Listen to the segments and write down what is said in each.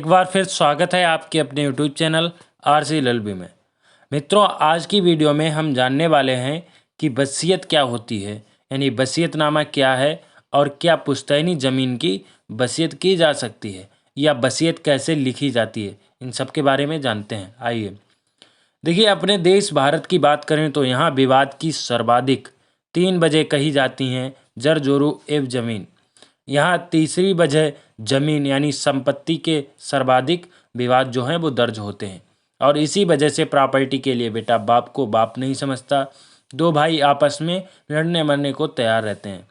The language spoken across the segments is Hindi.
एक बार फिर स्वागत है आपके अपने यूट्यूब चैनल आरसी एलएलबी में। मित्रों, आज की वीडियो में हम जानने वाले हैं कि वसीयत क्या होती है, यानी वसीयतनामा क्या है और क्या पुश्तैनी ज़मीन की वसीयत की जा सकती है या वसीयत कैसे लिखी जाती है, इन सब के बारे में जानते हैं। आइए देखिए, अपने देश भारत की बात करें तो यहाँ विवाद की सर्वाधिक 3 वजह कही जाती हैं। जर जोरू एवं ज़मीन, यहाँ तीसरी वजह जमीन यानी संपत्ति के सर्वाधिक विवाद जो हैं वो दर्ज होते हैं। और इसी वजह से प्रॉपर्टी के लिए बेटा बाप को बाप नहीं समझता, दो भाई आपस में लड़ने मरने को तैयार रहते हैं।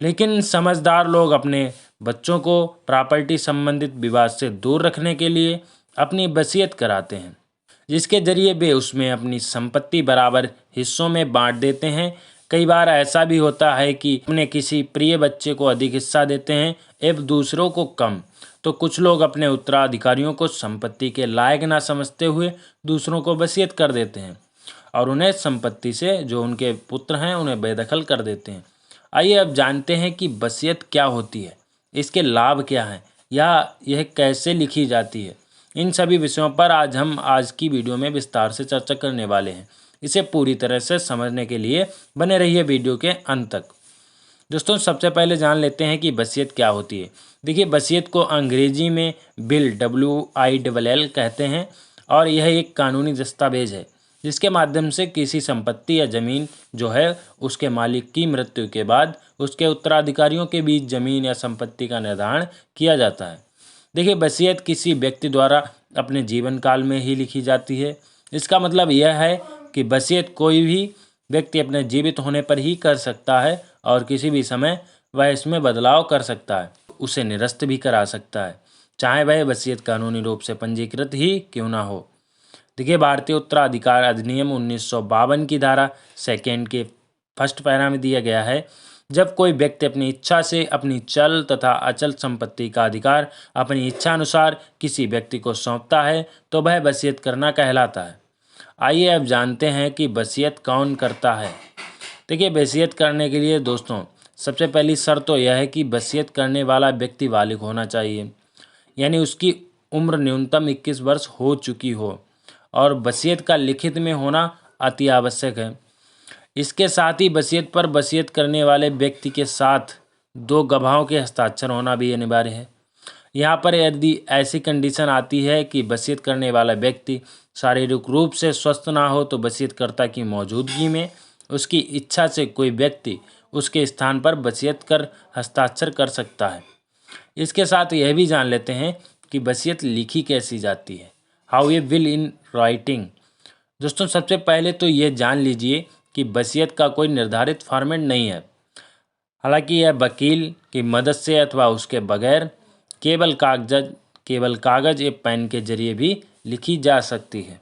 लेकिन समझदार लोग अपने बच्चों को प्रॉपर्टी संबंधित विवाद से दूर रखने के लिए अपनी वसीयत कराते हैं, जिसके जरिए वे उसमें अपनी संपत्ति बराबर हिस्सों में बांट देते हैं। कई बार ऐसा भी होता है कि अपने किसी प्रिय बच्चे को अधिक हिस्सा देते हैं एवं दूसरों को कम। तो कुछ लोग अपने उत्तराधिकारियों को संपत्ति के लायक ना समझते हुए दूसरों को वसीयत कर देते हैं और उन्हें संपत्ति से जो उनके पुत्र हैं उन्हें बेदखल कर देते हैं। आइए अब जानते हैं कि वसीयत क्या होती है, इसके लाभ क्या हैं या यह कैसे लिखी जाती है। इन सभी विषयों पर आज की वीडियो में विस्तार से चर्चा करने वाले हैं। इसे पूरी तरह से समझने के लिए बने रहिए वीडियो के अंत तक। दोस्तों, सबसे पहले जान लेते हैं कि वसीयत क्या होती है। देखिए, वसीयत को अंग्रेजी में विल WILL कहते हैं और यह एक कानूनी दस्तावेज है जिसके माध्यम से किसी संपत्ति या ज़मीन जो है उसके मालिक की मृत्यु के बाद उसके उत्तराधिकारियों के बीच ज़मीन या संपत्ति का निर्धारण किया जाता है। देखिए, वसीयत किसी व्यक्ति द्वारा अपने जीवन काल में ही लिखी जाती है। इसका मतलब यह है कि वसीयत कोई भी व्यक्ति अपने जीवित होने पर ही कर सकता है और किसी भी समय वह इसमें बदलाव कर सकता है, उसे निरस्त भी करा सकता है, चाहे वह वसीयत कानूनी रूप से पंजीकृत ही क्यों ना हो। देखिए, भारतीय उत्तराधिकार अधिनियम 1952 की धारा 2 के फर्स्ट पैरा में दिया गया है, जब कोई व्यक्ति अपनी इच्छा से अपनी चल तथा अचल संपत्ति का अधिकार अपनी इच्छा अनुसार किसी व्यक्ति को सौंपता है तो वह वसीयत करना कहलाता है। आइए अब जानते हैं कि वसीयत कौन करता है। देखिए, वसीयत करने के लिए दोस्तों सबसे पहली शर्त तो यह है कि वसीयत करने वाला व्यक्ति बालिग होना चाहिए, यानी उसकी उम्र न्यूनतम 21 वर्ष हो चुकी हो और वसीयत का लिखित में होना अति आवश्यक है। इसके साथ ही वसीयत पर वसीयत करने वाले व्यक्ति के साथ 2 गवाहों के हस्ताक्षर होना भी अनिवार्य है। यहाँ पर यदि ऐसी कंडीशन आती है कि वसीयत करने वाला व्यक्ति शारीरिक रूप से स्वस्थ ना हो तो वसीयतकर्ता की मौजूदगी में उसकी इच्छा से कोई व्यक्ति उसके स्थान पर वसीयत कर हस्ताक्षर कर सकता है। इसके साथ यह भी जान लेते हैं कि वसीयत लिखी कैसी जाती है, how a will in writing. दोस्तों, सबसे पहले तो ये जान लीजिए कि वसीयत का कोई निर्धारित फॉर्मेट नहीं है। हालांकि यह वकील की मदद से अथवा उसके बगैर केवल कागज या पेन के जरिए भी लिखी जा सकती है।